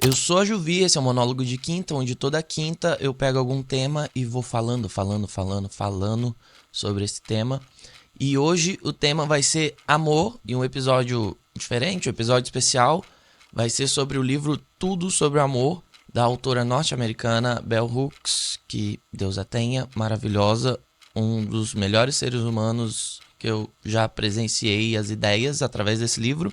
Eu sou a Juvi, esse é o Monólogo de Quinta, onde toda quinta eu pego algum tema e vou falando sobre esse tema. E hoje o tema vai ser amor, e um episódio diferente, um episódio especial, vai ser sobre o livro Tudo sobre o Amor, da autora norte-americana Bell Hooks, que Deus a tenha, maravilhosa, um dos melhores seres humanos que eu já presenciei as ideias através desse livro.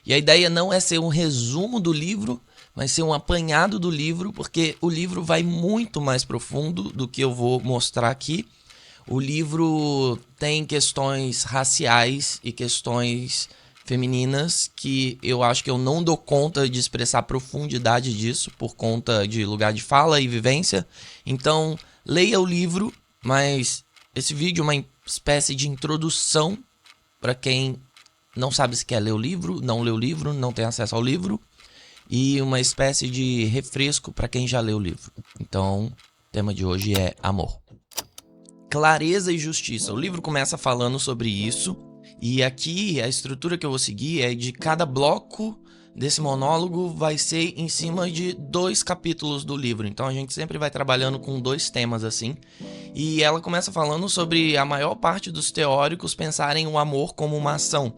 E a ideia não é ser um resumo do livro, mas ser um apanhado do livro, porque o livro vai muito mais profundo do que eu vou mostrar aqui. O livro tem questões raciais e questões femininas que eu acho que eu não dou conta de expressar a profundidade disso por conta de lugar de fala e vivência. Então, leia o livro, mas esse vídeo é uma espécie de introdução para quem não sabe se quer ler o livro, não lê o livro, não tem acesso ao livro, e uma espécie de refresco para quem já leu o livro. Então, o tema de hoje é amor. Clareza e justiça. O livro começa falando sobre isso, e aqui a estrutura que eu vou seguir é de cada bloco desse monólogo vai ser em cima de 2 capítulos do livro. Então a gente sempre vai trabalhando com 2 temas assim. E ela começa falando sobre a maior parte dos teóricos pensarem o amor como uma ação.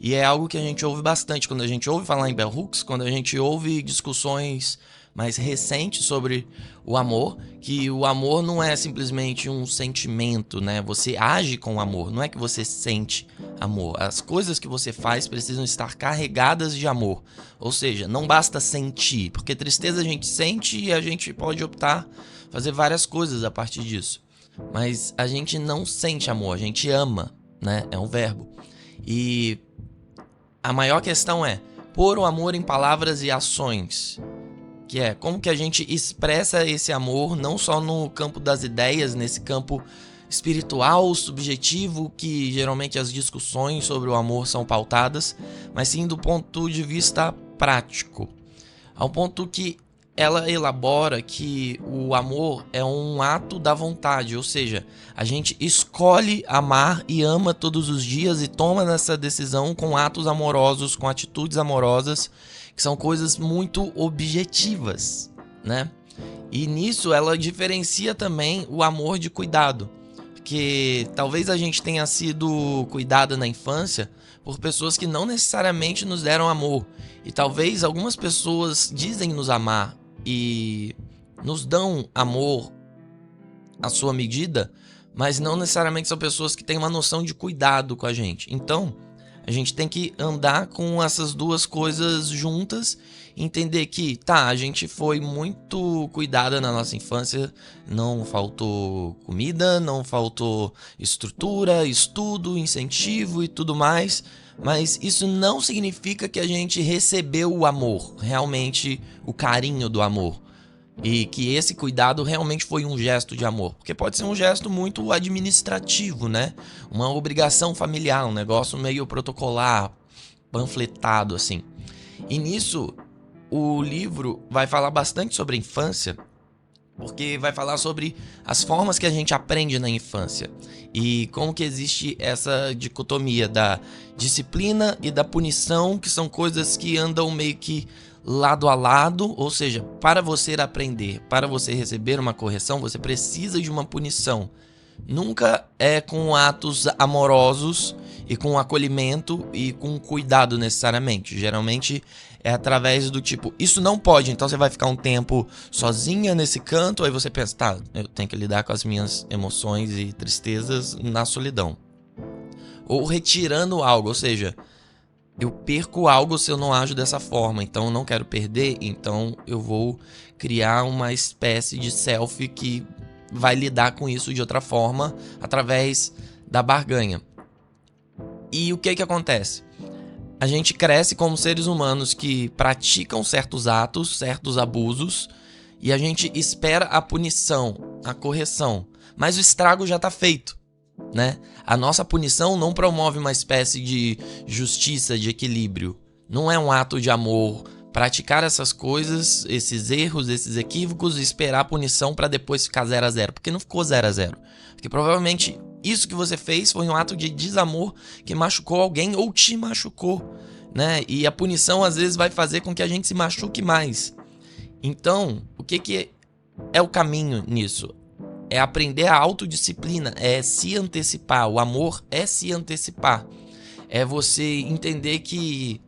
E é algo que a gente ouve bastante quando a gente ouve falar em Bell Hooks, quando a gente ouve discussões mais recentes sobre o amor, que o amor não é simplesmente um sentimento, né? Você age com amor, não é que você sente amor. As coisas que você faz precisam estar carregadas de amor. Ou seja, não basta sentir, porque tristeza a gente sente e a gente pode optar fazer várias coisas a partir disso. Mas a gente não sente amor, a gente ama, né? É um verbo. E a maior questão é pôr o amor em palavras e ações, que é como que a gente expressa esse amor não só no campo das ideias, nesse campo espiritual, subjetivo, que geralmente as discussões sobre o amor são pautadas, mas sim do ponto de vista prático, ao ponto que ela elabora que o amor é um ato da vontade, ou seja, a gente escolhe amar e ama todos os dias e toma essa decisão com atos amorosos, com atitudes amorosas, que são coisas muito objetivas, né? E nisso ela diferencia também o amor de cuidado, porque talvez a gente tenha sido cuidada na infância por pessoas que não necessariamente nos deram amor, e talvez algumas pessoas dizem nos amar e nos dão amor à sua medida, mas não necessariamente são pessoas que têm uma noção de cuidado com a gente. Então, a gente tem que andar com essas duas coisas juntas, entender que, a gente foi muito cuidada na nossa infância, não faltou comida, não faltou estrutura, estudo, incentivo e tudo mais, mas isso não significa que a gente recebeu o amor, realmente o carinho do amor. E que esse cuidado realmente foi um gesto de amor. Porque pode ser um gesto muito administrativo, né? Uma obrigação familiar, um negócio meio protocolar, panfletado assim. E nisso, o livro vai falar bastante sobre a infância, porque vai falar sobre as formas que a gente aprende na infância e como que existe essa dicotomia da disciplina e da punição, que são coisas que andam meio que lado a lado, ou seja, para você aprender, para você receber uma correção, você precisa de uma punição. Nunca é com atos amorosos e com acolhimento e com cuidado necessariamente. Geralmente é através do tipo, isso não pode, então você vai ficar um tempo sozinha nesse canto, aí você pensa, eu tenho que lidar com as minhas emoções e tristezas na solidão. Ou retirando algo, ou seja, eu perco algo se eu não ajo dessa forma, então eu não quero perder, então eu vou criar uma espécie de self que vai lidar com isso de outra forma, através da barganha. E o que acontece? A gente cresce como seres humanos que praticam certos atos, certos abusos, e a gente espera a punição, a correção, mas o estrago já está feito, né? A nossa punição não promove uma espécie de justiça, de equilíbrio. Não é um ato de amor praticar essas coisas, esses erros, esses equívocos e esperar a punição para depois ficar 0 a 0, porque não ficou 0 a 0. Porque provavelmente isso que você fez foi um ato de desamor que machucou alguém ou te machucou, né? E a punição às vezes vai fazer com que a gente se machuque mais. Então, o que é o caminho nisso? É aprender a autodisciplina, é se antecipar. O amor é se antecipar. É você entender que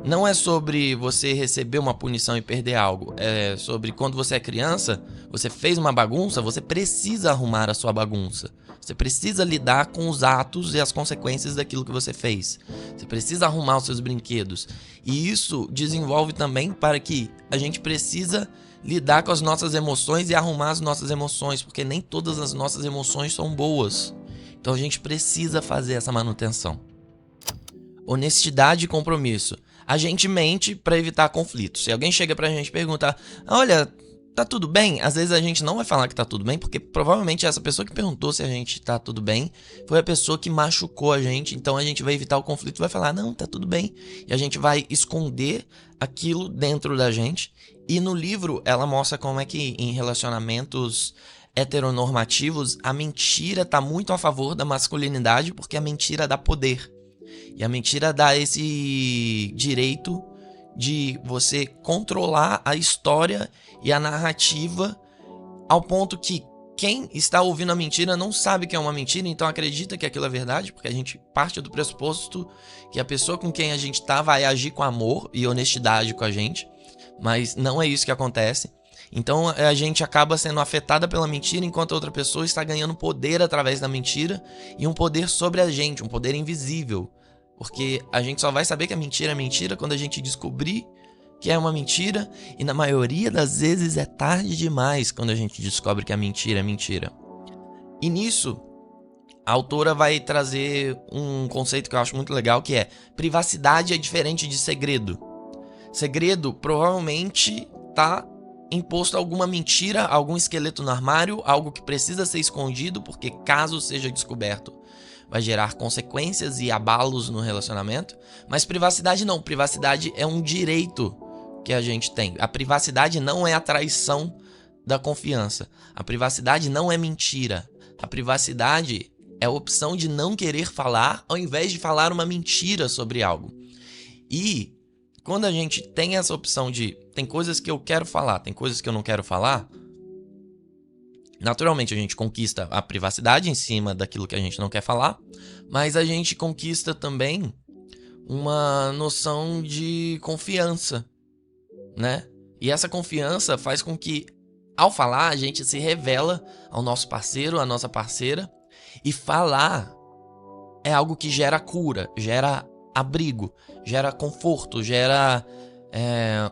não é sobre você receber uma punição e perder algo. É sobre quando você é criança, você fez uma bagunça, você precisa arrumar a sua bagunça. Você precisa lidar com os atos e as consequências daquilo que você fez. Você precisa arrumar os seus brinquedos. E isso desenvolve também para que a gente precisa lidar com as nossas emoções e arrumar as nossas emoções, porque nem todas as nossas emoções são boas. Então a gente precisa fazer essa manutenção. Honestidade e compromisso. A gente mente para evitar conflitos. Se alguém chega pra gente e perguntar: olha, tá tudo bem? Às vezes a gente não vai falar que tá tudo bem, porque provavelmente essa pessoa que perguntou se a gente tá tudo bem foi a pessoa que machucou a gente. Então a gente vai evitar o conflito e vai falar: não, tá tudo bem. E a gente vai esconder aquilo dentro da gente. E no livro ela mostra como é que em relacionamentos heteronormativos a mentira tá muito a favor da masculinidade, porque a mentira dá poder. E a mentira dá esse direito de você controlar a história e a narrativa ao ponto que quem está ouvindo a mentira não sabe que é uma mentira, então acredita que aquilo é verdade, porque a gente parte do pressuposto que a pessoa com quem a gente tá vai agir com amor e honestidade com a gente, mas não é isso que acontece. Então a gente acaba sendo afetada pela mentira, enquanto a outra pessoa está ganhando poder através da mentira, e um poder sobre a gente, um poder invisível. Porque a gente só vai saber que a mentira é mentira quando a gente descobrir que é uma mentira, e na maioria das vezes é tarde demais quando a gente descobre que a mentira é mentira. E nisso, a autora vai trazer um conceito que eu acho muito legal, que é: privacidade é diferente de segredo. Segredo provavelmente tá imposto alguma mentira, algum esqueleto no armário, algo que precisa ser escondido, porque caso seja descoberto, vai gerar consequências e abalos no relacionamento. Mas privacidade não. Privacidade é um direito que a gente tem. A privacidade não é a traição da confiança. A privacidade não é mentira. A privacidade é a opção de não querer falar ao invés de falar uma mentira sobre algo. E quando a gente tem essa opção de tem coisas que eu quero falar, tem coisas que eu não quero falar, naturalmente a gente conquista a privacidade em cima daquilo que a gente não quer falar, mas a gente conquista também uma noção de confiança, né? E essa confiança faz com que, ao falar, a gente se revela ao nosso parceiro, à nossa parceira, e falar é algo que gera cura, gera abrigo, gera conforto, gera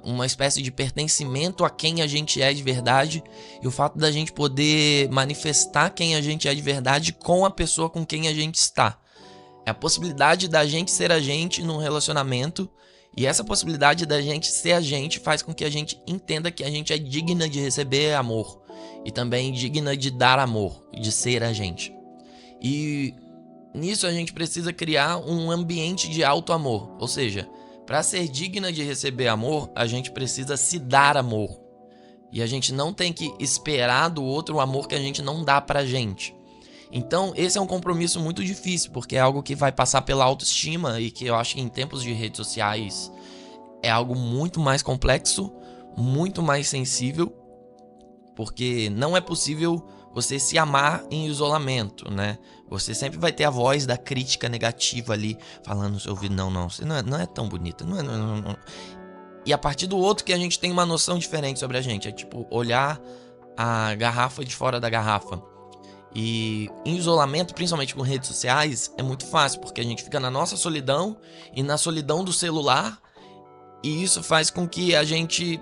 uma espécie de pertencimento a quem a gente é de verdade, e o fato da gente poder manifestar quem a gente é de verdade com a pessoa com quem a gente está. É a possibilidade da gente ser a gente num relacionamento, e essa possibilidade da gente ser a gente faz com que a gente entenda que a gente é digna de receber amor e também digna de dar amor, de ser a gente. E nisso a gente precisa criar um ambiente de auto-amor, ou seja, para ser digna de receber amor, a gente precisa se dar amor. E a gente não tem que esperar do outro o amor que a gente não dá pra gente. Então, esse é um compromisso muito difícil, porque é algo que vai passar pela autoestima e que eu acho que em tempos de redes sociais é algo muito mais complexo, muito mais sensível, porque não é possível você se amar em isolamento, né? Você sempre vai ter a voz da crítica negativa ali, falando no seu ouvido: não, você não é tão bonita, não. E a partir do outro que a gente tem uma noção diferente sobre a gente. É tipo olhar a garrafa de fora da garrafa. E em isolamento, principalmente com redes sociais, é muito fácil, porque a gente fica na nossa solidão e na solidão do celular, e isso faz com que a gente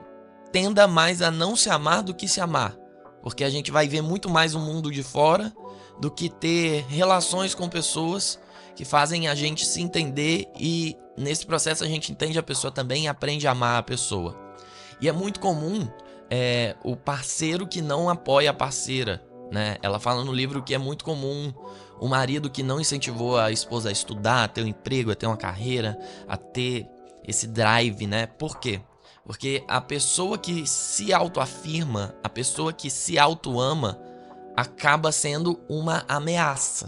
tenda mais a não se amar do que se amar, porque a gente vai ver muito mais o mundo de fora do que ter relações com pessoas que fazem a gente se entender, e nesse processo a gente entende a pessoa também e aprende a amar a pessoa. E é muito comum o parceiro que não apoia a parceira, né? Ela fala no livro que é muito comum o marido que não incentivou a esposa a estudar, a ter um emprego, a ter uma carreira, a ter esse drive, né? Por quê? Porque a pessoa que se autoafirma, a pessoa que se autoama, acaba sendo uma ameaça.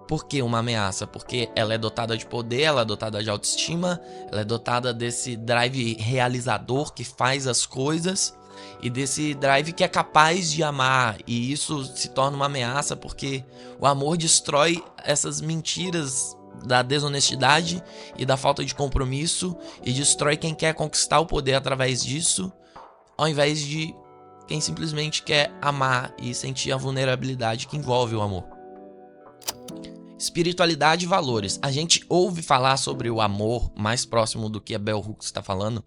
Por que uma ameaça? Porque ela é dotada de poder, ela é dotada de autoestima, ela é dotada desse drive realizador que faz as coisas, e desse drive que é capaz de amar, e isso se torna uma ameaça porque o amor destrói essas mentiras da desonestidade e da falta de compromisso e destrói quem quer conquistar o poder através disso, ao invés de quem simplesmente quer amar e sentir a vulnerabilidade que envolve o amor. Espiritualidade e valores. A gente ouve falar sobre o amor mais próximo do que a Bell Hooks está falando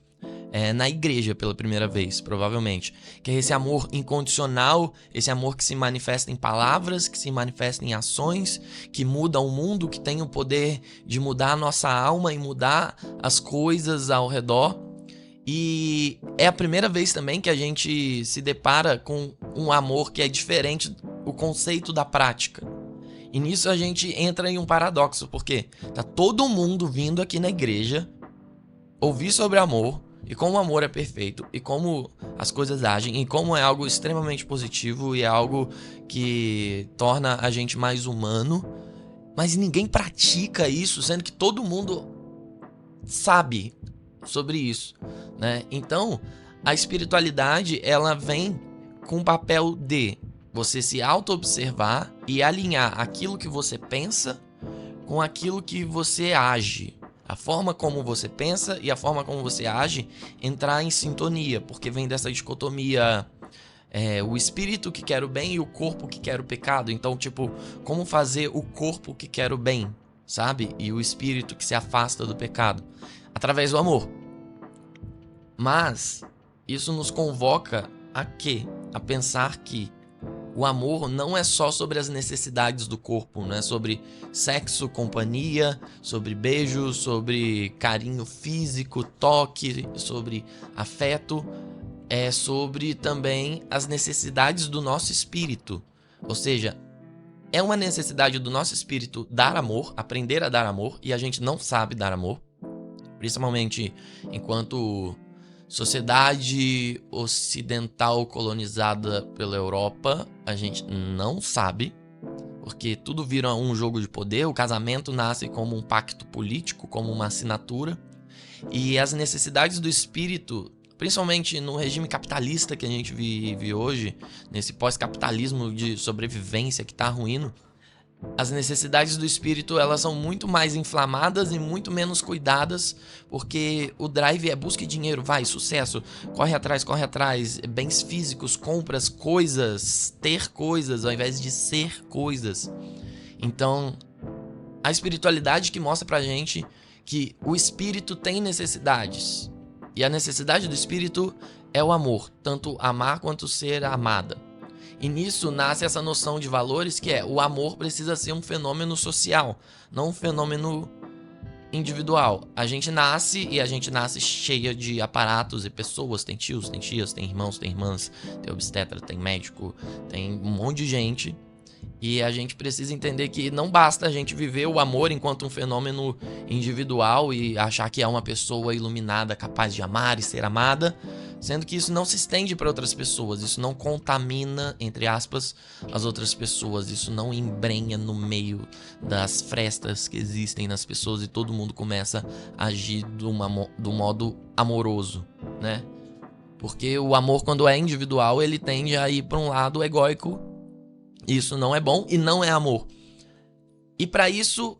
na igreja pela primeira vez, provavelmente. Que é esse amor incondicional, esse amor que se manifesta em palavras, que se manifesta em ações, que muda o mundo, que tem o poder de mudar a nossa alma e mudar as coisas ao redor. E é a primeira vez também que a gente se depara com um amor que é diferente do conceito da prática. E nisso a gente entra em um paradoxo, porque tá todo mundo vindo aqui na igreja ouvir sobre amor, e como o amor é perfeito, e como as coisas agem, e como é algo extremamente positivo, e é algo que torna a gente mais humano, mas ninguém pratica isso, sendo que todo mundo sabe sobre isso, né? Então, a espiritualidade, ela vem com o papel de você se auto-observar e alinhar aquilo que você pensa com aquilo que você age. A forma como você pensa e a forma como você age entrar em sintonia, porque vem dessa dicotomia, o espírito que quer o bem e o corpo que quer o pecado. Então, tipo, como fazer o corpo que quer o bem, sabe? E o espírito que se afasta do pecado. Através do amor. Mas isso nos convoca a quê? A pensar que o amor não é só sobre as necessidades do corpo, não é sobre sexo, companhia, sobre beijo, sobre carinho físico, toque, sobre afeto. É sobre também as necessidades do nosso espírito. Ou seja, é uma necessidade do nosso espírito dar amor, aprender a dar amor, e a gente não sabe dar amor. Principalmente enquanto sociedade ocidental colonizada pela Europa, a gente não sabe, porque tudo vira um jogo de poder. O casamento nasce como um pacto político, como uma assinatura, e as necessidades do espírito, principalmente no regime capitalista que a gente vive hoje, nesse pós-capitalismo de sobrevivência que está ruindo, as necessidades do espírito, elas são muito mais inflamadas e muito menos cuidadas, porque o drive é busca de dinheiro, vai, sucesso, corre atrás, bens físicos, compras, coisas, ter coisas ao invés de ser coisas. Então, a espiritualidade que mostra pra gente que o espírito tem necessidades, e a necessidade do espírito é o amor, tanto amar quanto ser amada. E nisso nasce essa noção de valores, que é o amor precisa ser um fenômeno social, não um fenômeno individual. A gente nasce cheia de aparatos e pessoas, tem tios, tem tias, tem irmãos, tem irmãs, tem obstetra, tem médico, tem um monte de gente. E a gente precisa entender que não basta a gente viver o amor enquanto um fenômeno individual e achar que é uma pessoa iluminada capaz de amar e ser amada, sendo que isso não se estende para outras pessoas, isso não contamina, entre aspas, as outras pessoas, isso não embrenha no meio das frestas que existem nas pessoas e todo mundo começa a agir do modo amoroso, né? Porque o amor, quando é individual, ele tende a ir para um lado egóico. Isso não é bom e não é amor. E para isso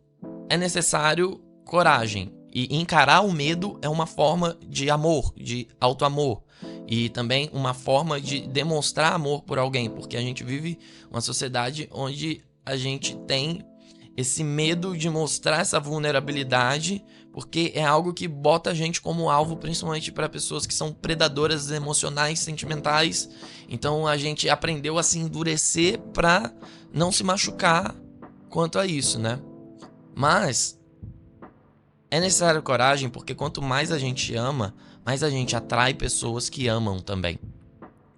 é necessário coragem. E encarar o medo é uma forma de amor, de auto-amor. E também uma forma de demonstrar amor por alguém. Porque a gente vive uma sociedade onde a gente tem esse medo de mostrar essa vulnerabilidade, porque é algo que bota a gente como alvo, principalmente para pessoas que são predadoras emocionais, sentimentais. Então a gente aprendeu a se endurecer para não se machucar quanto a isso, né? Mas é necessário coragem, porque quanto mais a gente ama, mais a gente atrai pessoas que amam também.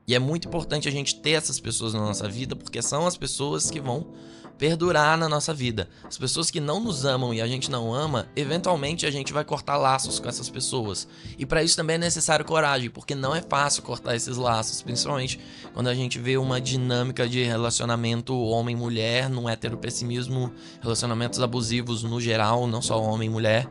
E é muito importante a gente ter essas pessoas na nossa vida, porque são as pessoas que vão perdurar na nossa vida. As pessoas que não nos amam e a gente não ama, eventualmente a gente vai cortar laços com essas pessoas. E para isso também é necessário coragem, porque não é fácil cortar esses laços, principalmente quando a gente vê uma dinâmica de relacionamento homem-mulher, num heteropessimismo, relacionamentos abusivos no geral, não só homem-mulher.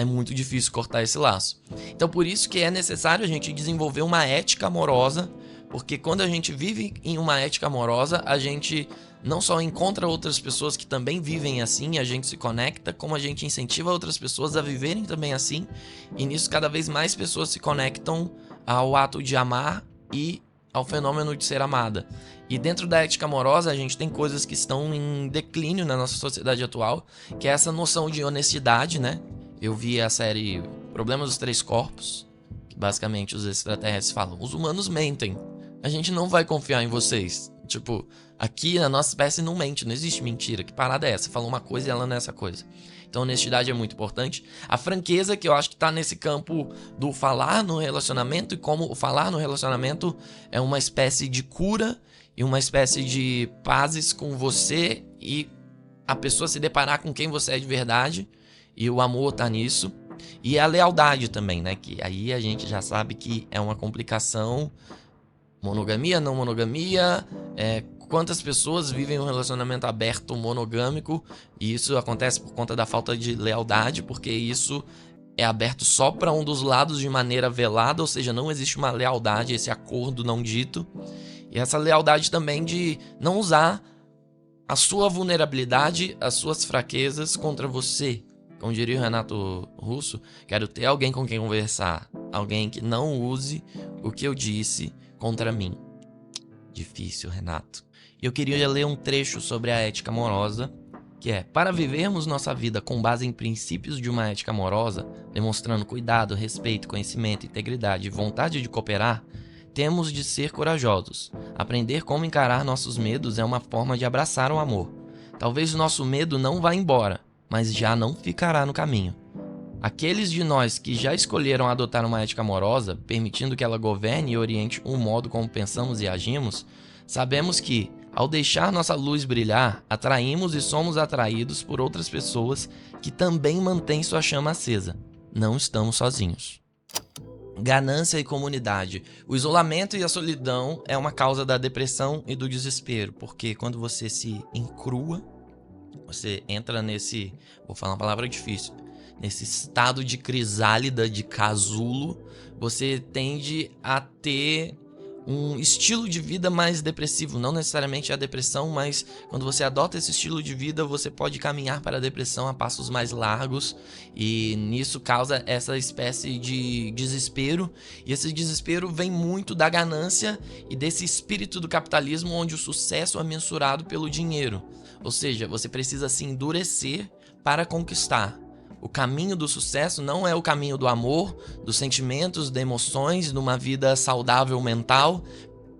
é muito difícil cortar esse laço. Então por isso que é necessário a gente desenvolver uma ética amorosa, porque quando a gente vive em uma ética amorosa, a gente não só encontra outras pessoas que também vivem assim, a gente se conecta, como a gente incentiva outras pessoas a viverem também assim, e nisso cada vez mais pessoas se conectam ao ato de amar e ao fenômeno de ser amada. E dentro da ética amorosa, a gente tem coisas que estão em declínio na nossa sociedade atual, que é essa noção de honestidade, né? Eu vi a série Problemas dos Três Corpos, que basicamente os extraterrestres falam: os humanos mentem, a gente não vai confiar em vocês. Tipo, aqui a nossa espécie não mente, não existe mentira. Que parada é essa? Fala uma coisa e ela não é essa coisa. Então honestidade é muito importante. A franqueza, que eu acho que tá nesse campo do falar no relacionamento, e como o falar no relacionamento é uma espécie de cura e uma espécie de pazes com você e a pessoa se deparar com quem você é de verdade, e o amor tá nisso. E a lealdade também, né? Que aí a gente já sabe que é uma complicação. Monogamia, não monogamia, quantas pessoas vivem um relacionamento aberto monogâmico, e isso acontece por conta da falta de lealdade, porque isso é aberto só para um dos lados de maneira velada, ou seja, não existe uma lealdade, esse acordo não dito. E essa lealdade também de não usar a sua vulnerabilidade, as suas fraquezas contra você. Como diria o Renato Russo, quero ter alguém com quem conversar, alguém que não use o que eu disse contra mim. Difícil, Renato. E eu queria ler um trecho sobre a ética amorosa, que é: para vivermos nossa vida com base em princípios de uma ética amorosa, demonstrando cuidado, respeito, conhecimento, integridade e vontade de cooperar, temos de ser corajosos. Aprender como encarar nossos medos é uma forma de abraçar o amor. Talvez o nosso medo não vá embora, mas já não ficará no caminho. Aqueles de nós que já escolheram adotar uma ética amorosa, permitindo que ela governe e oriente o modo como pensamos e agimos, sabemos que, ao deixar nossa luz brilhar, atraímos e somos atraídos por outras pessoas que também mantêm sua chama acesa. Não estamos sozinhos. Ganância e comunidade. O isolamento e a solidão é uma causa da depressão e do desespero, porque quando você se encrua, você entra nesse, vou falar uma palavra difícil, nesse estado de crisálida, de casulo, você tende a ter um estilo de vida mais depressivo. Não necessariamente a depressão, mas quando você adota esse estilo de vida, você pode caminhar para a depressão a passos mais largos, e nisso causa essa espécie de desespero. E esse desespero vem muito da ganância e desse espírito do capitalismo, onde o sucesso é mensurado pelo dinheiro. Ou seja, você precisa se endurecer para conquistar. O caminho do sucesso não é o caminho do amor, dos sentimentos, das emoções, de uma vida saudável mental.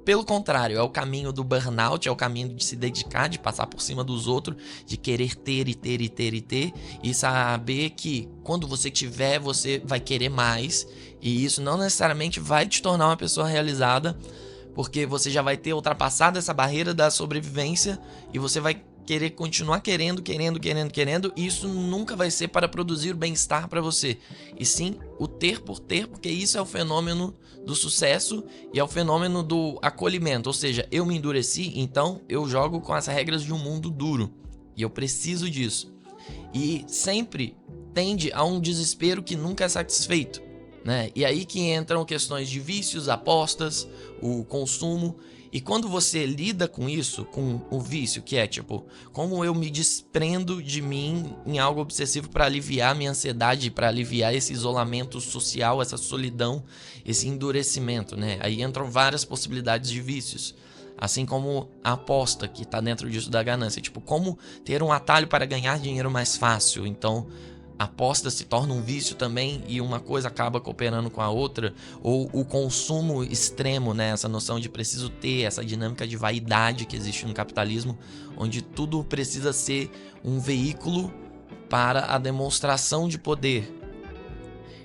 Pelo contrário, é o caminho do burnout, é o caminho de se dedicar, de passar por cima dos outros, de querer ter e ter e ter e ter, e saber que quando você tiver, você vai querer mais, e isso não necessariamente vai te tornar uma pessoa realizada, porque você já vai ter ultrapassado essa barreira da sobrevivência e você vai querer continuar querendo, e isso nunca vai ser para produzir o bem-estar para você, e sim o ter por ter, porque isso é o fenômeno do sucesso e é o fenômeno do acolhimento. Ou seja, eu me endureci, então eu jogo com as regras de um mundo duro, e eu preciso disso, e sempre tende a um desespero que nunca é satisfeito, né? E aí que entram questões de vícios, apostas, o consumo. E quando você lida com isso, com o vício, que é tipo, como eu me desprendo de mim em algo obsessivo para aliviar minha ansiedade, para aliviar esse isolamento social, essa solidão, esse endurecimento, né? Aí entram várias possibilidades de vícios. Assim como a aposta, que tá dentro disso da ganância. Tipo, como ter um atalho para ganhar dinheiro mais fácil. Então, a aposta se torna um vício também, e uma coisa acaba cooperando com a outra. Ou o consumo extremo, né? Essa noção de preciso ter, essa dinâmica de vaidade que existe no capitalismo, onde tudo precisa ser um veículo para a demonstração de poder.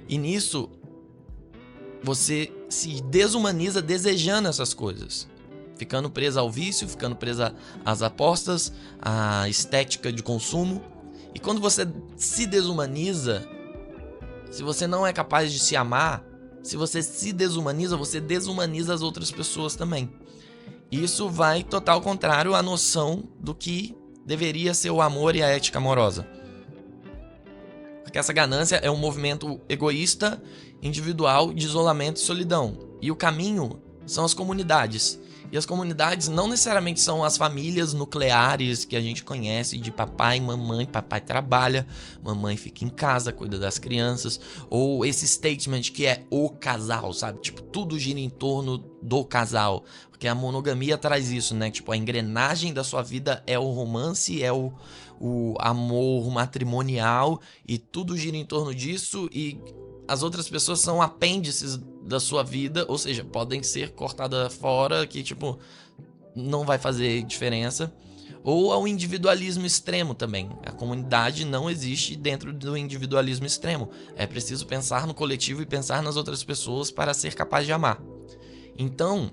E nisso, você se desumaniza desejando essas coisas, ficando presa ao vício, ficando presa às apostas, à estética de consumo. E quando você se desumaniza, se você não é capaz de se amar, se você se desumaniza, você desumaniza as outras pessoas também. Isso vai total contrário à noção do que deveria ser o amor e a ética amorosa. Porque essa ganância é um movimento egoísta, individual, de isolamento e solidão. E o caminho são as comunidades. E as comunidades não necessariamente são as famílias nucleares que a gente conhece de papai e mamãe. Papai trabalha, mamãe fica em casa, cuida das crianças. Ou esse statement que é o casal, sabe? Tipo, tudo gira em torno do casal. Porque a monogamia traz isso, né? Tipo, a engrenagem da sua vida é o romance, é o amor matrimonial. E tudo gira em torno disso. E as outras pessoas são apêndices da sua vida, ou seja, podem ser cortadas fora, que tipo, não vai fazer diferença. Ou ao individualismo extremo também. A comunidade não existe dentro do individualismo extremo. É preciso pensar no coletivo e pensar nas outras pessoas para ser capaz de amar. Então,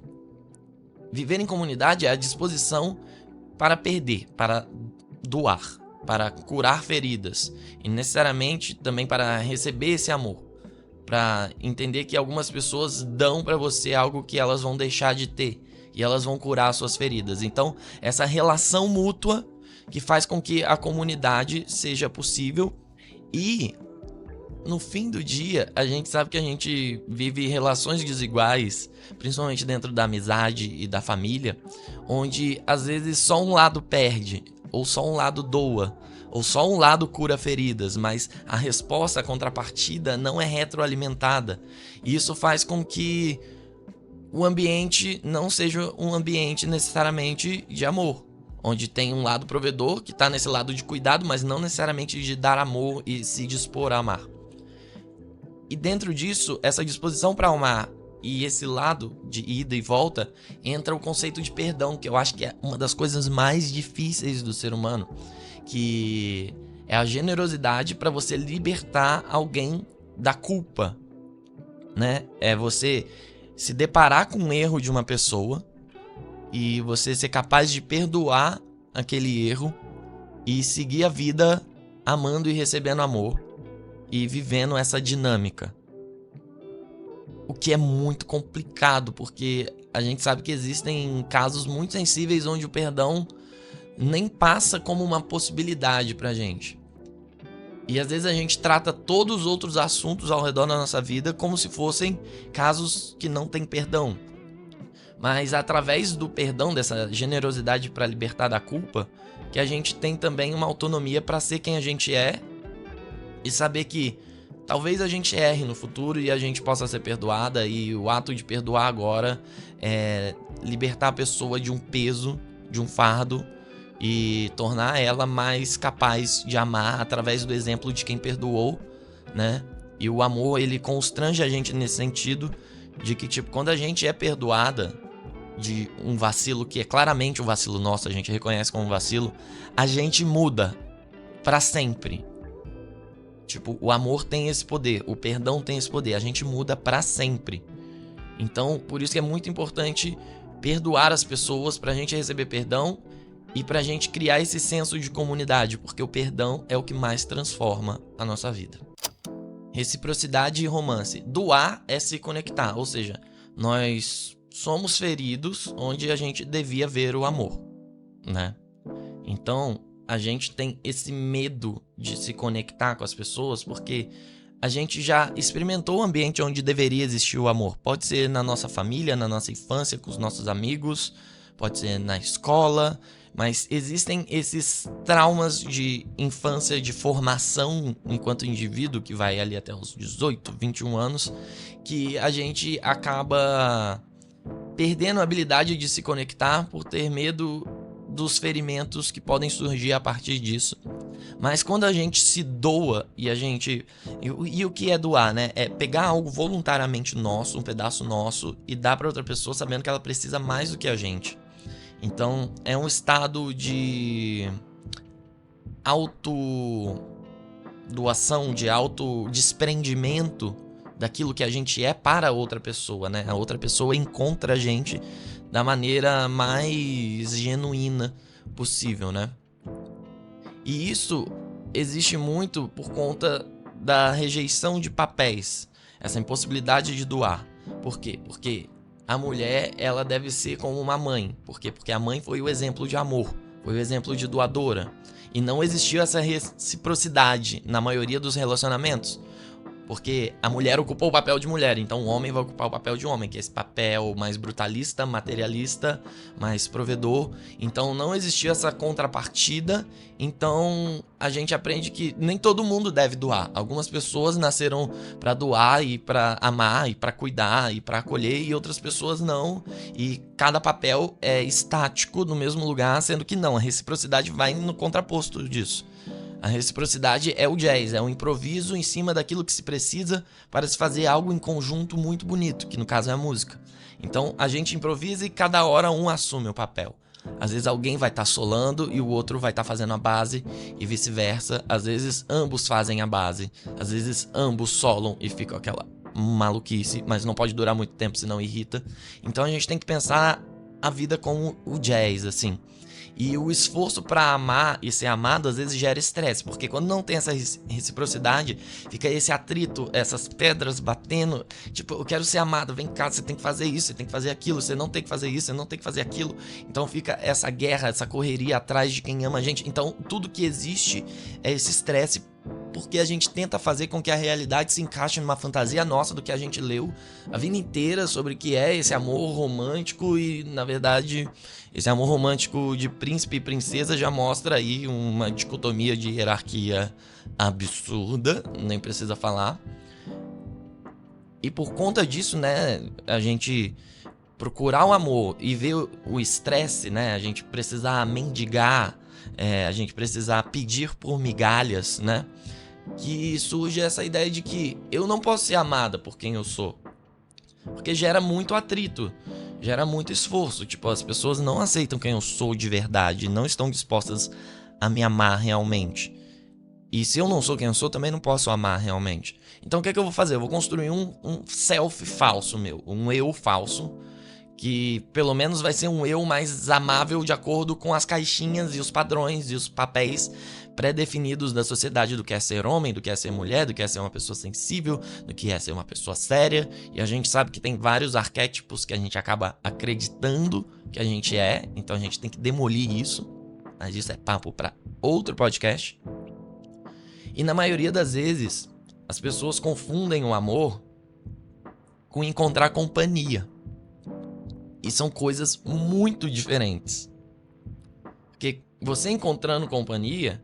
viver em comunidade é a disposição para perder, para doar, para curar feridas. E necessariamente também para receber esse amor. Para entender que algumas pessoas dão para você algo que elas vão deixar de ter e elas vão curar suas feridas. Então, essa relação mútua que faz com que a comunidade seja possível. E no fim do dia, a gente sabe que a gente vive relações desiguais, principalmente dentro da amizade e da família, onde às vezes só um lado perde ou só um lado doa. Ou só um lado cura feridas, mas a resposta, a contrapartida, não é retroalimentada. E isso faz com que o ambiente não seja um ambiente necessariamente de amor. Onde tem um lado provedor, que está nesse lado de cuidado, mas não necessariamente de dar amor e se dispor a amar. E dentro disso, essa disposição para amar e esse lado de ida e volta, entra o conceito de perdão, que eu acho que é uma das coisas mais difíceis do ser humano. Que é a generosidade para você libertar alguém da culpa, né? É você se deparar com um erro de uma pessoa e você ser capaz de perdoar aquele erro e seguir a vida amando e recebendo amor e vivendo essa dinâmica. O que é muito complicado, porque a gente sabe que existem casos muito sensíveis onde o perdão nem passa como uma possibilidade pra gente. E às vezes a gente trata todos os outros assuntos ao redor da nossa vida como se fossem casos que não têm perdão. Mas através do perdão, dessa generosidade para libertar da culpa, que a gente tem também uma autonomia para ser quem a gente é e saber que talvez a gente erre no futuro e a gente possa ser perdoada, e o ato de perdoar agora é libertar a pessoa de um peso, de um fardo, e tornar ela mais capaz de amar através do exemplo de quem perdoou, né? E o amor, ele constrange a gente nesse sentido de que, tipo, quando a gente é perdoada de um vacilo que é claramente um vacilo nosso, a gente reconhece como um vacilo, a gente muda pra sempre. Tipo, o amor tem esse poder, o perdão tem esse poder, a gente muda pra sempre. Então, por isso que é muito importante perdoar as pessoas pra gente receber perdão e pra gente criar esse senso de comunidade, porque o perdão é o que mais transforma a nossa vida. Reciprocidade e romance. Doar é se conectar, ou seja, nós somos feridos onde a gente devia ver o amor, né? Então, a gente tem esse medo de se conectar com as pessoas porque a gente já experimentou o ambiente onde deveria existir o amor. Pode ser na nossa família, na nossa infância, com os nossos amigos, pode ser na escola, mas existem esses traumas de infância, de formação enquanto indivíduo, que vai ali até os 18, 21 anos, que a gente acaba perdendo a habilidade de se conectar por ter medo dos ferimentos que podem surgir a partir disso. Mas quando a gente se doa e a gente... E o que é doar, né? É pegar algo voluntariamente nosso, um pedaço nosso, e dar para outra pessoa sabendo que ela precisa mais do que a gente. Então, é um estado de autodoação, de autodespreendimento daquilo que a gente é para outra pessoa, né? A outra pessoa encontra a gente da maneira mais genuína possível, né? E isso existe muito por conta da rejeição de papéis, essa impossibilidade de doar. Por quê? Porque a mulher, ela deve ser como uma mãe. Por quê? Porque a mãe foi o exemplo de amor, foi o exemplo de doadora. E não existiu essa reciprocidade na maioria dos relacionamentos. Porque a mulher ocupou o papel de mulher, então o homem vai ocupar o papel de homem, que é esse papel mais brutalista, materialista, mais provedor. Então não existiu essa contrapartida, então a gente aprende que nem todo mundo deve doar. Algumas pessoas nasceram para doar e para amar e para cuidar e para acolher, e outras pessoas não. E cada papel é estático no mesmo lugar, sendo que não, a reciprocidade vai no contraposto disso. A reciprocidade é o jazz, é um improviso em cima daquilo que se precisa para se fazer algo em conjunto muito bonito, que no caso é a música. Então a gente improvisa e cada hora um assume o papel. Às vezes alguém vai estar solando e o outro vai estar fazendo a base e vice-versa. Às vezes ambos fazem a base, às vezes ambos solam e fica aquela maluquice, mas não pode durar muito tempo senão irrita. Então a gente tem que pensar a vida como o jazz, assim. E o esforço para amar e ser amado às vezes gera estresse, porque quando não tem essa reciprocidade, fica esse atrito, essas pedras batendo, tipo, eu quero ser amado, vem cá, você tem que fazer isso, você tem que fazer aquilo, você não tem que fazer isso, você não tem que fazer aquilo. Então fica essa guerra, essa correria atrás de quem ama a gente. Então tudo que existe é esse estresse, porque a gente tenta fazer com que a realidade se encaixe numa fantasia nossa do que a gente leu a vida inteira sobre o que é esse amor romântico. E, na verdade, esse amor romântico de príncipe e princesa já mostra aí uma dicotomia de hierarquia absurda, nem precisa falar. E por conta disso, né, a gente procurar o amor e ver o estresse, né, a gente precisar mendigar, a gente precisar pedir por migalhas, né, que surge essa ideia de que eu não posso ser amada por quem eu sou. Porque gera muito atrito, gera muito esforço. Tipo, as pessoas não aceitam quem eu sou de verdade, não estão dispostas a me amar realmente. E se eu não sou quem eu sou, também não posso amar realmente. Então o que é que eu vou fazer? Eu vou construir um self falso meu, um eu falso, que pelo menos vai ser um eu mais amável de acordo com as caixinhas e os padrões e os papéis pré-definidos da sociedade do que é ser homem, do que é ser mulher, do que é ser uma pessoa sensível, do que é ser uma pessoa séria. E a gente sabe que tem vários arquétipos que a gente acaba acreditando que a gente é, então a gente tem que demolir isso. Mas isso é papo para outro podcast. E na maioria das vezes, as pessoas confundem o amor com encontrar companhia. E são coisas muito diferentes. Porque você encontrando companhia,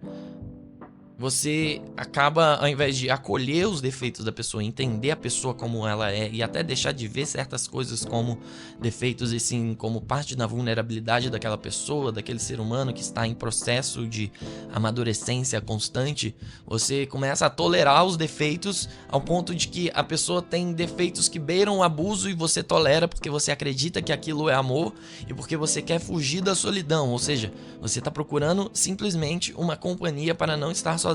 você acaba, ao invés de acolher os defeitos da pessoa, entender a pessoa como ela é e até deixar de ver certas coisas como defeitos e sim como parte da vulnerabilidade daquela pessoa, daquele ser humano que está em processo de amadurecência constante, você começa a tolerar os defeitos ao ponto de que a pessoa tem defeitos que beiram o abuso e você tolera porque você acredita que aquilo é amor e porque você quer fugir da solidão, ou seja, você está procurando simplesmente uma companhia para não estar sozinha.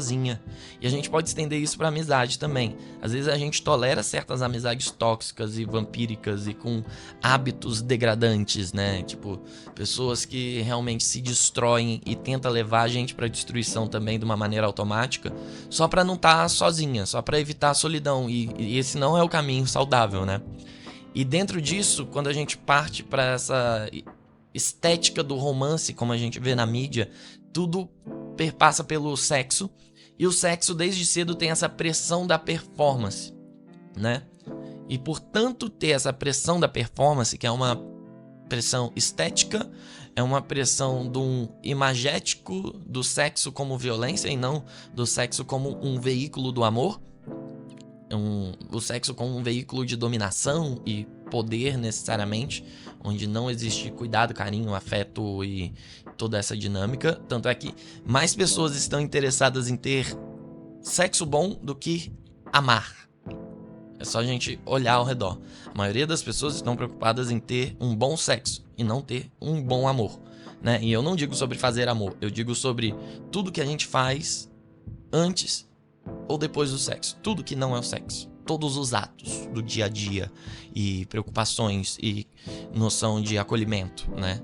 E a gente pode estender isso para amizade também. Às vezes a gente tolera certas amizades tóxicas e vampíricas e com hábitos degradantes, né? Tipo, pessoas que realmente se destroem e tentam levar a gente para destruição também de uma maneira automática, só para não estar sozinha, só para evitar a solidão. E esse não é o caminho saudável, né? E dentro disso, quando a gente parte para essa estética do romance, como a gente vê na mídia, tudo perpassa pelo sexo, e o sexo desde cedo tem essa pressão da performance, né? E por tanto ter essa pressão da performance, que é uma pressão estética, é uma pressão do imagético do sexo como violência e não do sexo como um veículo do amor, o sexo como um veículo de dominação e poder necessariamente, onde não existe cuidado, carinho, afeto e toda essa dinâmica. Tanto é que mais pessoas estão interessadas em ter sexo bom do que amar. É só a gente olhar ao redor. A maioria das pessoas estão preocupadas em ter um bom sexo e não ter um bom amor, né? E eu não digo sobre fazer amor, eu digo sobre tudo que a gente faz antes ou depois do sexo. Tudo que não é o sexo. Todos os atos do dia a dia e preocupações e noção de acolhimento, né?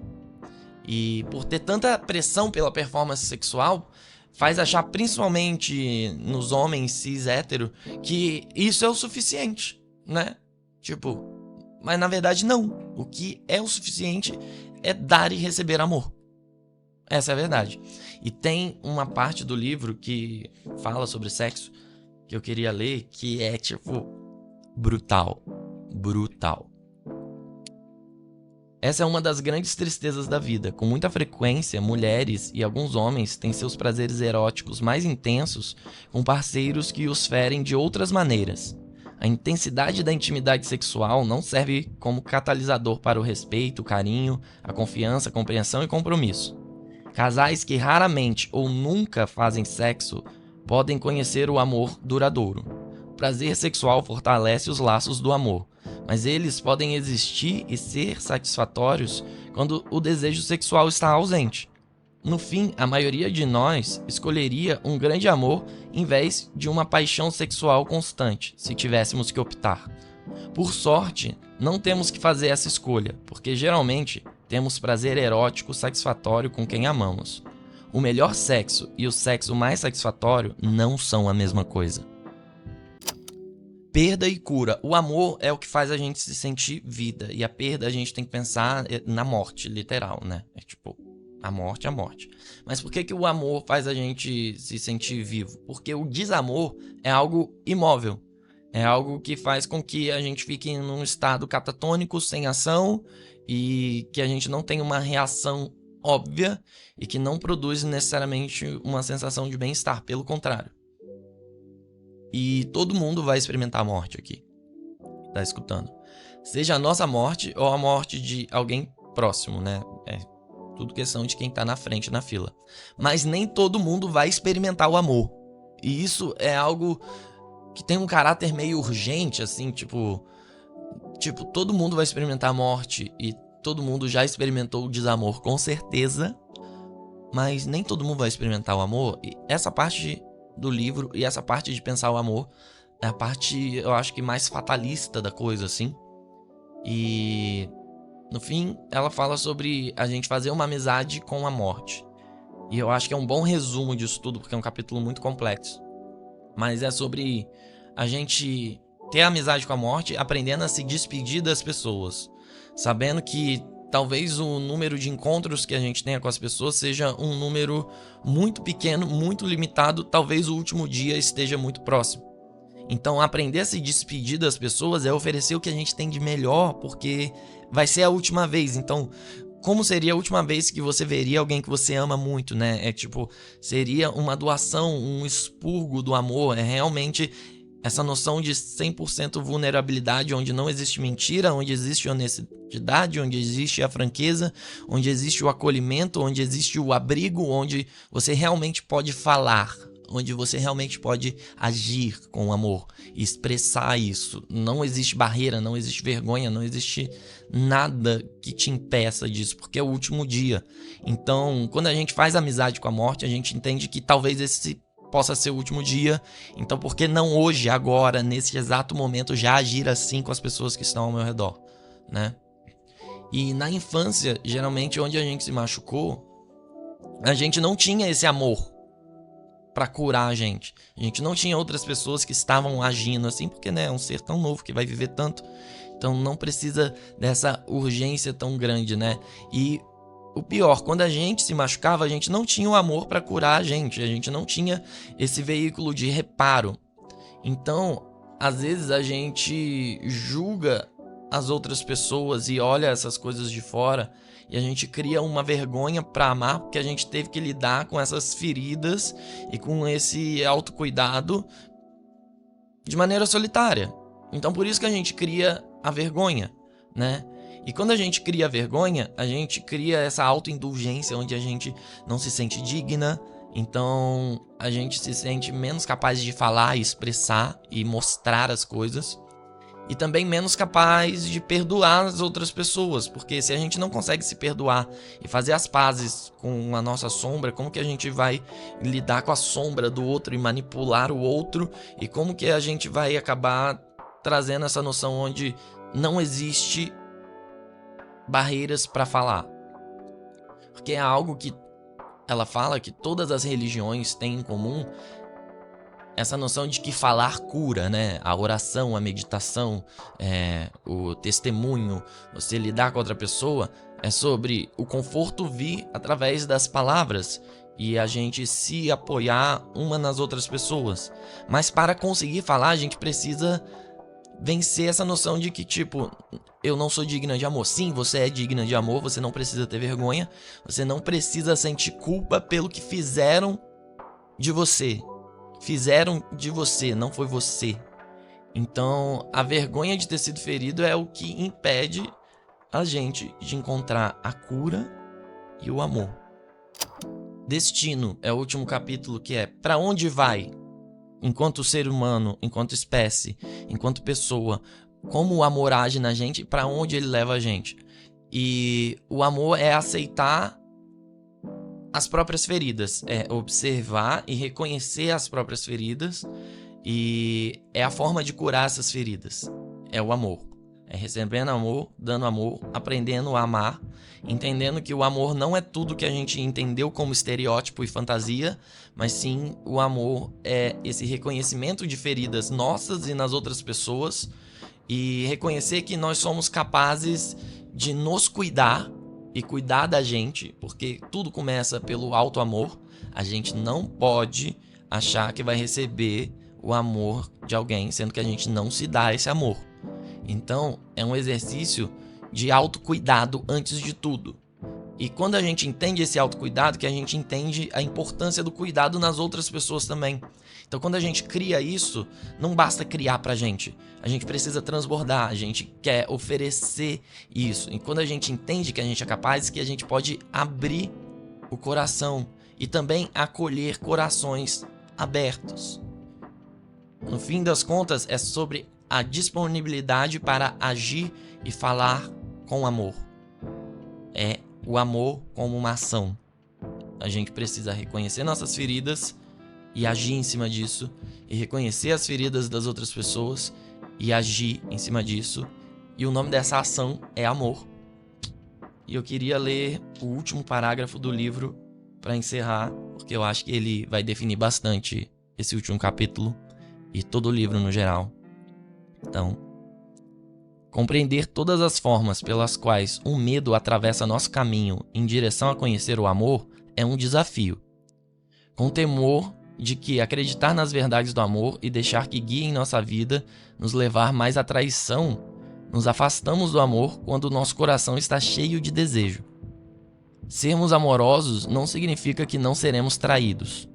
E por ter tanta pressão pela performance sexual, faz achar, principalmente nos homens cis hétero, que isso é o suficiente, né? Tipo, mas na verdade não. O que é o suficiente é dar e receber amor. Essa é a verdade. E tem uma parte do livro que fala sobre sexo que eu queria ler, que é, tipo, brutal. Brutal. Essa é uma das grandes tristezas da vida. Com muita frequência, mulheres e alguns homens têm seus prazeres eróticos mais intensos com parceiros que os ferem de outras maneiras. A intensidade da intimidade sexual não serve como catalisador para o respeito, o carinho, a confiança, a compreensão e compromisso. Casais que raramente ou nunca fazem sexo podem conhecer o amor duradouro. O prazer sexual fortalece os laços do amor, mas eles podem existir e ser satisfatórios quando o desejo sexual está ausente. No fim, a maioria de nós escolheria um grande amor em vez de uma paixão sexual constante, se tivéssemos que optar. Por sorte, não temos que fazer essa escolha, porque geralmente temos prazer erótico satisfatório com quem amamos. O melhor sexo e o sexo mais satisfatório não são a mesma coisa. Perda e cura. O amor é o que faz a gente se sentir vida. E a perda a gente tem que pensar na morte, literal, né? É tipo, a morte é a morte. Mas por que o amor faz a gente se sentir vivo? Porque o desamor é algo imóvel. É algo que faz com que a gente fique num estado catatônico, sem ação, e que a gente não tenha uma reação óbvia e que não produz necessariamente uma sensação de bem-estar, pelo contrário. E todo mundo vai experimentar a morte aqui, tá escutando. Seja a nossa morte ou a morte de alguém próximo, né? É tudo questão de quem tá na frente na fila. Mas nem todo mundo vai experimentar o amor. E isso é algo que tem um caráter meio urgente, assim, tipo, todo mundo vai experimentar a morte e todo mundo já experimentou o desamor, com certeza, mas nem todo mundo vai experimentar o amor. E essa parte do livro e essa parte de pensar o amor é a parte, eu acho que mais fatalista da coisa, assim. E no fim, ela fala sobre a gente fazer uma amizade com a morte. E eu acho que é um bom resumo disso tudo, porque é um capítulo muito complexo. Mas é sobre a gente ter amizade com a morte, aprendendo a se despedir das pessoas. Sabendo que talvez o número de encontros que a gente tenha com as pessoas seja um número muito pequeno, muito limitado. Talvez o último dia esteja muito próximo. Então, aprender a se despedir das pessoas é oferecer o que a gente tem de melhor, porque vai ser a última vez. Então, como seria a última vez que você veria alguém que você ama muito, né? É tipo, seria uma doação, um expurgo do amor. É realmente essa noção de 100% vulnerabilidade, onde não existe mentira, onde existe honestidade, onde existe a franqueza, onde existe o acolhimento, onde existe o abrigo, onde você realmente pode falar, onde você realmente pode agir com amor, expressar isso. Não existe barreira, não existe vergonha, não existe nada que te impeça disso, porque é o último dia. Então, quando a gente faz amizade com a morte, a gente entende que talvez esse possa ser o último dia. Então, por que não hoje, agora, nesse exato momento, já agir assim com as pessoas que estão ao meu redor, né? E na infância, geralmente, onde a gente se machucou, a gente não tinha esse amor pra curar a gente. A gente não tinha outras pessoas que estavam agindo assim, porque, né, é um ser tão novo que vai viver tanto. Então não precisa dessa urgência tão grande, né? E o pior, quando a gente se machucava, a gente não tinha o amor pra curar a gente não tinha esse veículo de reparo. Então, às vezes a gente julga as outras pessoas e olha essas coisas de fora e a gente cria uma vergonha pra amar, porque a gente teve que lidar com essas feridas e com esse autocuidado de maneira solitária. Então por isso que a gente cria a vergonha, né? E quando a gente cria a vergonha, a gente cria essa autoindulgência onde a gente não se sente digna, então a gente se sente menos capaz de falar, expressar e mostrar as coisas. E também menos capaz de perdoar as outras pessoas, porque se a gente não consegue se perdoar e fazer as pazes com a nossa sombra, como que a gente vai lidar com a sombra do outro e manipular o outro? E como que a gente vai acabar trazendo essa noção onde não existe barreiras para falar? Porque é algo que ela fala que todas as religiões têm em comum, essa noção de que falar cura, né? A oração, a meditação, o testemunho, você lidar com outra pessoa, É sobre o conforto vir através das palavras e a gente se apoiar uma nas outras pessoas. Mas para conseguir falar, a gente precisa vencer essa noção de que, tipo, eu não sou digna de amor. Sim, você é digna de amor, você não precisa ter vergonha, você não precisa sentir culpa pelo que fizeram de você. Fizeram de você, não foi você. Então, a vergonha de ter sido ferido é o que impede a gente de encontrar a cura e o amor. Destino é o último capítulo, que é para onde vai? Enquanto ser humano, enquanto espécie, enquanto pessoa, como o amor age na gente e para onde ele leva a gente. E o amor é aceitar as próprias feridas, é observar e reconhecer as próprias feridas, e é a forma de curar essas feridas. É o amor. É recebendo amor, dando amor, aprendendo a amar, entendendo que o amor não é tudo que a gente entendeu como estereótipo e fantasia, mas sim o amor é esse reconhecimento de feridas nossas e nas outras pessoas, e reconhecer que nós somos capazes de nos cuidar e cuidar da gente, porque tudo começa pelo alto amor. A gente não pode achar que vai receber o amor de alguém, sendo que a gente não se dá esse amor. Então, é um exercício de autocuidado antes de tudo. E quando a gente entende esse autocuidado, que a gente entende a importância do cuidado nas outras pessoas também. Então, quando a gente cria isso, não basta criar pra gente. A gente precisa transbordar, a gente quer oferecer isso. E quando a gente entende que a gente é capaz, que a gente pode abrir o coração e também acolher corações abertos. No fim das contas, é sobre a disponibilidade para agir e falar com amor. É o amor como uma ação. A gente precisa reconhecer nossas feridas e agir em cima disso, e reconhecer as feridas das outras pessoas e agir em cima disso. E o nome dessa ação é amor. E eu queria ler o último parágrafo do livro para encerrar, porque eu acho que ele vai definir bastante esse último capítulo e todo o livro no geral. Então, compreender todas as formas pelas quais o medo atravessa nosso caminho em direção a conhecer o amor é um desafio. Com temor de que acreditar nas verdades do amor e deixar que guiem nossa vida nos levar mais à traição, nos afastamos do amor quando o nosso coração está cheio de desejo. Sermos amorosos não significa que não seremos traídos.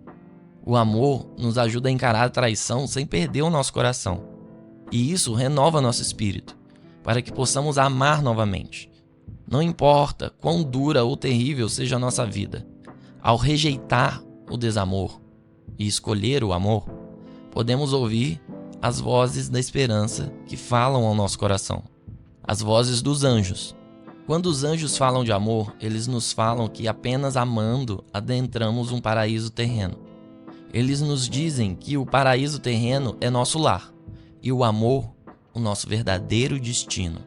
O amor nos ajuda a encarar a traição sem perder o nosso coração. E isso renova nosso espírito, para que possamos amar novamente. Não importa quão dura ou terrível seja a nossa vida, ao rejeitar o desamor e escolher o amor, podemos ouvir as vozes da esperança que falam ao nosso coração, as vozes dos anjos. Quando os anjos falam de amor, eles nos falam que apenas amando adentramos um paraíso terreno. Eles nos dizem que o paraíso terreno é nosso lar, e o amor, o nosso verdadeiro destino.